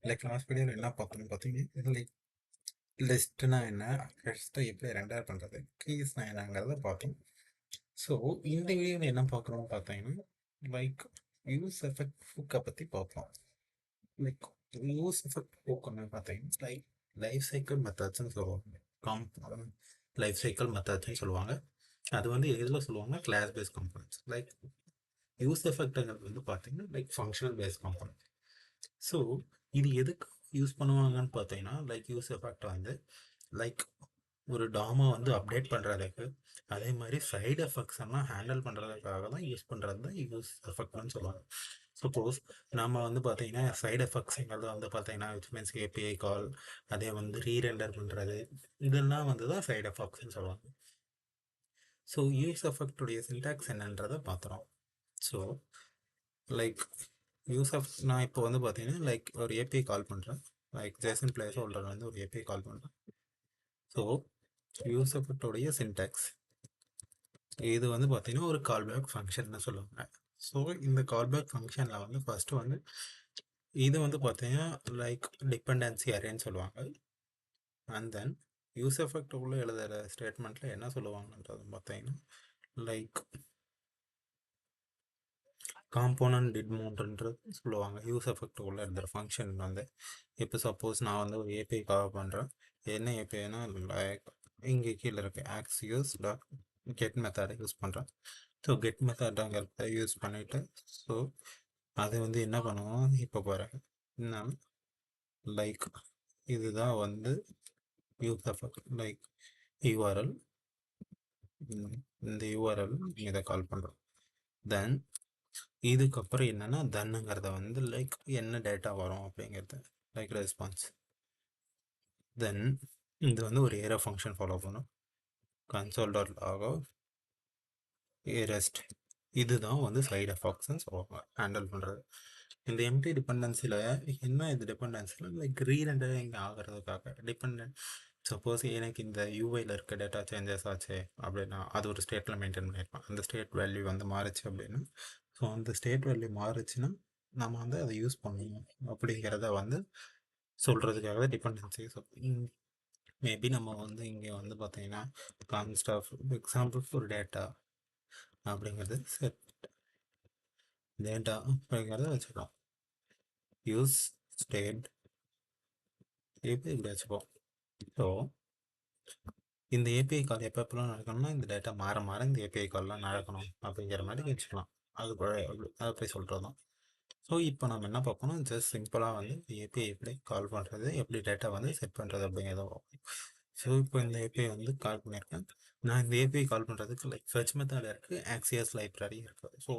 Like last வீடியோவில் என்ன பார்த்தோம்னு பார்த்தீங்கன்னா லைக் லிஸ்ட்னா என்ன, லிஸ்ட்டை எப்படி ரெண்டர் பண்ணுறது, கீஸ்னா என்னங்கிறத பார்த்தோம். ஸோ இந்த வீடியோவில் என்ன பார்க்குறோம்னு பார்த்தீங்கன்னா லைக் யூஸ் எஃபெக்ட் ஹூக்கை பற்றி பார்ப்போம். லைக் யூஸ் எஃபெக்ட் ஹூக்குன்னு பார்த்தீங்கன்னா லைக் லைஃப் சைக்கிள் மெத்தட்ஸ்ன்னு சொல்லுவாங்க. காம் லைஃப் சைக்கிள் மெத்தட்ஸ்ன்னு சொல்லுவாங்க. அது வந்து எதில் சொல்லுவாங்கன்னா class based components. Like use எஃபெக்ட்ங்கிறது வந்து பார்த்தீங்கன்னா like functional based component. So இது எதுக்கு யூஸ் பண்ணுவாங்கன்னு பார்த்தீங்கன்னா லைக் யூஸ் எஃபெக்ட் வந்து லைக் ஒரு டாமா வந்து அப்டேட் பண்ணுறதுக்கு, அதே மாதிரி சைடு எஃபெக்ட்ஸ் எல்லாம் ஹேண்டில் பண்ணுறதுக்காக தான் யூஸ் பண்ணுறது தான் யூஸ் எஃபெக்ட்னு சொல்லுவாங்க. சப்போஸ் நம்ம வந்து பார்த்தீங்கன்னா சைடு எஃபெக்ட்ஸுங்கிறது வந்து பார்த்தீங்கன்னா விச் மீன்ஸ் ஏபிஐ கால், அதே வந்து ரீரெண்டர் பண்ணுறது, இதெல்லாம் வந்து தான் சைடு எஃபெக்ட்ஸ்ன்னு சொல்லுவாங்க. ஸோ யூஸ் எஃபெக்டுடைய சின்டாக்ஸ் என்னன்றதை பார்த்துறோம். ஸோ லைக் நான் இப்போ வந்து பார்த்தீங்கன்னா லைக் ஒரு ஏபிஐ கால் பண்ணுறேன். லைக் ஜேசன் பிளேஸ் ஹோல்டர் வந்து ஒரு ஏபிஐ கால் பண்ணுறேன். ஸோ யூஸ் எஃபெக்டோடைய சின்டாக்ஸ் இது வந்து பார்த்தீங்கன்னா ஒரு கால்பேக் ஃபங்க்ஷன் சொல்லுவாங்க. ஸோ இந்த கால்பேக் ஃபங்க்ஷனில் வந்து ஃபஸ்ட்டு வந்து இது வந்து பார்த்தீங்கன்னா லைக் டிபெண்டன்சி அரேன்னு சொல்லுவாங்க. அண்ட் தென் யூஸ் எஃபெக்ட் உள்ள எழுதுகிற ஸ்டேட்மெண்ட்டில் என்ன சொல்லுவாங்கன்றது பார்த்தீங்கன்னா லைக் காம்போனன்ட் டிட் மவுண்ட்ன்றது சொல்லுவாங்க. யூஸ் எஃபெக்ட் உள்ள எழுதுகிற ஃபங்க்ஷன் வந்து இப்போ சப்போஸ் நான் வந்து ஒரு ஏபிஐ கால் பண்ணுறேன். என்ன ஏபிஐனா லைக் இங்கே கீழே இருக்கு ஆக்சியஸ் டாட் கெட் மெத்தடை யூஸ் பண்ணுறேன். ஸோ கெட் மெத்தடாங்கிறத யூஸ் பண்ணிவிட்டு ஸோ அது வந்து என்ன பண்ணுவோம் இப்போ பாருங்க. என்ன லைக் இதுதான் வந்து யூஸ் எஃபெக்ட் லைக் யூஆர்எல், இந்த யூஆர்எல் இதை கால் பண்ணுறோம். தென் இதுக்கப்புறம் என்னென்னா தென்னுங்கிறத வந்து லைக் என்ன டேட்டா வரும் அப்படிங்கிறது லைக் ரெஸ்பான்ஸ். தென் இது வந்து ஒரு ஏரோ ஃபங்க்ஷன் ஃபாலோ பண்ணும். Console dot log out rest. இதுதான் வந்து சைடு எஃபெக்ட்ஸ்ன்னு சொல்லுவாங்க ஹேண்டில் பண்ணுறது. இந்த எம்டி டிபெண்டன்சியில் என்ன இது டிபெண்டன்சியில் லைக் ரீரெண்டரிங் ஆகிறதுக்காக டிபெண்ட். சப்போஸ் எனக்கு இந்த யூஐயில் இருக்க டேட்டா சேஞ்சஸ் ஆச்சு அப்படின்னா அது ஒரு ஸ்டேட்டில் மெயின்டைன் பண்ணியிருப்பேன். அந்த ஸ்டேட் வேல்யூ வந்து மாறுச்சு அப்படின்னா ஸோ அந்த ஸ்டேட் வேல்யூ மாறுச்சுன்னா நம்ம வந்து அதை யூஸ் பண்ணுவோம் அப்படிங்கிறத வந்து சொல்கிறதுக்காக தான் டிபெண்டன்சி. ஸோ மேபி நம்ம வந்து இங்கே வந்து பார்த்தீங்கன்னா கான்ஸ்ட் ஆஃப் எக்ஸாம்பிள் ஒரு டேட்டா அப்படிங்கிறது செட் டேட்டா அப்படிங்கிறத வச்சுக்கலாம். யூஸ் ஸ்டேட் இப்போ இப்படி வச்சுப்போம். ஸோ இந்த ஏபிஐ கால் எப்பப்பெல்லாம் நடக்கணும்னா இந்த டேட்டா மாற மாற இந்த ஏபிஐ கால்லாம் நடக்கணும் அப்படிங்கிற மாதிரி வச்சுக்கலாம். அது அப்படி சொல்கிறது தான். ஸோ இப்போ நம்ம என்ன பார்ப்போம்னா ஜஸ்ட் சிம்பிளாக வந்து ஏபிஐ எப்படி கால் பண்ணுறது, எப்படி டேட்டா வந்து செட் பண்ணுறது அப்படிங்கிறத பார்ப்போம். ஸோ இப்போ இந்த ஏபிஐ வந்து கால் பண்ணியிருக்கேன். நான் இந்த ஏபிஐ கால் பண்ணுறதுக்கு லைக் சர்ச் மெத்தட் இருக்குது, ஆக்சியஸ் லைப்ரரி இருக்குது. ஸோ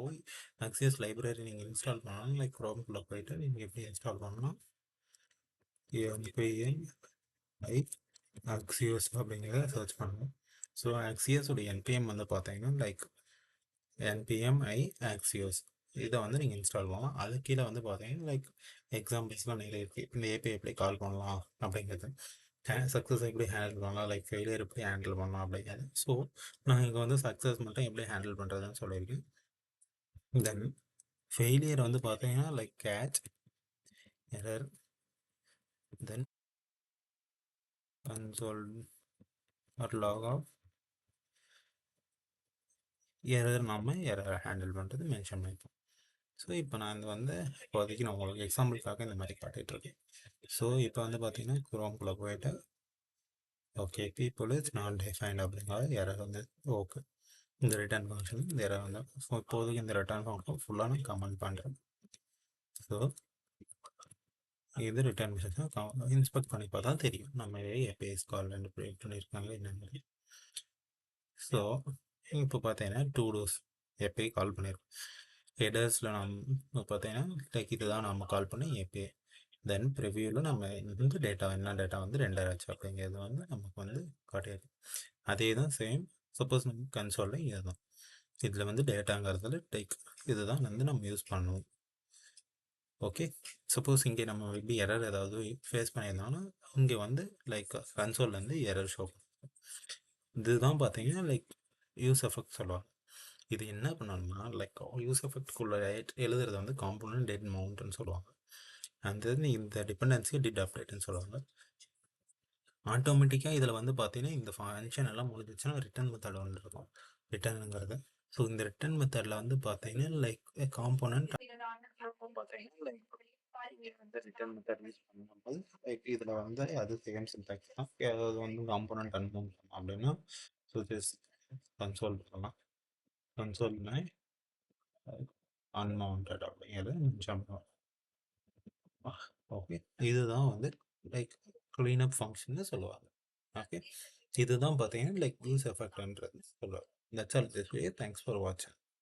ஆக்சியஸ் லைப்ரரி நீங்கள் இன்ஸ்டால் பண்ணணும். லைக் க்ரோம்குள்ளே போயிட்டு நீங்கள் எப்படி இன்ஸ்டால் பண்ணணும் என்பிஐ ஆக்சியஸ் அப்படிங்கிறத சர்ச் பண்ணணும். ஸோ ஆக்சியஸோடைய என்பிஎம் வந்து பார்த்தீங்கன்னா லைக் என்பிஎம் ஆக்சியஸ் இதை வந்து நீங்கள் இன்ஸ்டால் பண்ணலாம். அது கீழே வந்து பார்த்தீங்கன்னா லைக் எக்ஸாம்பிள்ஸ்லாம் நிறைய இருக்குது. இந்த ஏபிஐ எப்படி கால் பண்ணலாம் அப்படிங்கிறது, சக்ஸஸ் எப்படி ஹேண்டில் பண்ணலாம், லைக் ஃபெயிலியர் எப்படி ஹேண்டில் பண்ணலாம் அப்படிங்கிறது. ஸோ நான் இங்கே வந்து சக்ஸஸ் மட்டும் எப்படி ஹேண்டில் பண்ணுறதுன்னு சொல்லியிருக்கேன். தென் ஃபெயிலியர் வந்து பார்த்தீங்கன்னா like catch error, then console or log of error, நம்ம எரர் ஹேண்டில் பண்ணுறது மென்ஷன் பண்ணிப்போம். ஸோ இப்போ நான் வந்து இப்போதைக்கு நான் உங்களுக்கு எக்ஸாம்பிளுக்காக இந்த மாதிரி காட்டிகிட்ருக்கேன். ஸோ இப்போ வந்து பார்த்தீங்கன்னா குரோம்குள்ளே போயிட்டு okay people it's not defined அப்படிங்கிற எரர் வந்து ஓகே இந்த ரிட்டர்ன் ஃபங்க்ஷன் இந்த எரர் வந்து ஸோ இப்போதைக்கு இந்த ரிட்டர்ன் ஃபங்க்ஷன் ஃபுல்லாக நான் கமெண்ட் பண்ணுறேன். ஸோ இது ரிட்டர்ன் ஃபங்க்ஷன் இன்ஸ்பெக்ட் பண்ணி பார்த்தா தெரியும் நம்ம ஏபிஎஸ் கால் ரெண்டு ப்ரேட் பண்ணியிருக்காங்க என்னென்னு. ஸோ இப்போ பார்த்தீங்கன்னா டூ டோஸ் ஏபிஐ கால் பண்ணியிருக்கோம். ஹெடர்ஸில் நம்ம பார்த்தீங்கன்னா லைக் இதுதான் நம்ம கால் பண்ணி ஏபிஐ. தென் ப்ரிவியூவில் நம்ம வந்து டேட்டா என்ன டேட்டா வந்து ரெண்டர் ஆச்சு அப்படிங்கிறது வந்து நமக்கு வந்து காட்டியிருக்கு. அதே தான் சேம். சப்போஸ் நம்ம கன்சோலில் இதுதான் இதில் வந்து டேட்டாங்கிறதுல லைக் இதுதான் வந்து நம்ம யூஸ் பண்ணுவோம். ஓகே, சப்போஸ் இங்கே நம்ம எப்படி எரர் ஏதாவது ஃபேஸ் பண்ணியிருந்தோம்னா இங்கே வந்து லைக் கன்சோல்லேருந்து எரர் ஷோ பண்ணுவோம். இதுதான் பார்த்தீங்கன்னா லைக் யூஸ் எஃபெக்ட் சொல்லுவாங்க. இது என்ன பண்ணணும்னா லைக் யூஸ் எஃபெக்ட்குள்ள எழுதுறது வந்து காம்போனன்ட் டெட் மவுண்ட்னு சொல்லுவாங்க. அந்த இந்த டிபெண்டன்சி டிட் அப்டேட்னு சொல்லுவாங்க. ஆட்டோமேட்டிக்காக இதில் வந்து பார்த்தீங்கன்னா இந்த ஃபங்க்ஷன் எல்லாம் முடிஞ்சிச்சுன்னா ரிட்டர்ன் மெத்தட் ஒன்று இருக்கும், ரிட்டர்னுங்கிறது. ஸோ இந்த ரிட்டர்ன் மெத்தடில் வந்து பார்த்தீங்கன்னா லைக் காம்போனன்ட் பார்த்தீங்கன்னா லைக் வந்து ரிட்டர்ன் மெத்தட் யூஸ் பண்ணும்போது லைக் இதில் வந்து அது சேம் சின்டாக்ஸ் தான். அதாவது வந்து காம்போனன்ட் அன்மவுண்ட் பண்ணலாம் அப்படின்னா ஸோ ஜஸ்ட் கன்சோல் பண்ணலாம். கன்சோல்னா அன்மவுண்டட் அப்படிங்கிறது ஜம்ப். ஓகே, இதுதான் வந்து லைக் க்ளீனப் ஃபங்க்ஷன்னு சொல்லுவாங்க. ஓகே, இதுதான் பார்த்தீங்கன்னா லைக் யூஸ் எஃபெக்ட்ன்றது சொல்லுவாங்க. That's all this way. Thanks for வாட்சிங்.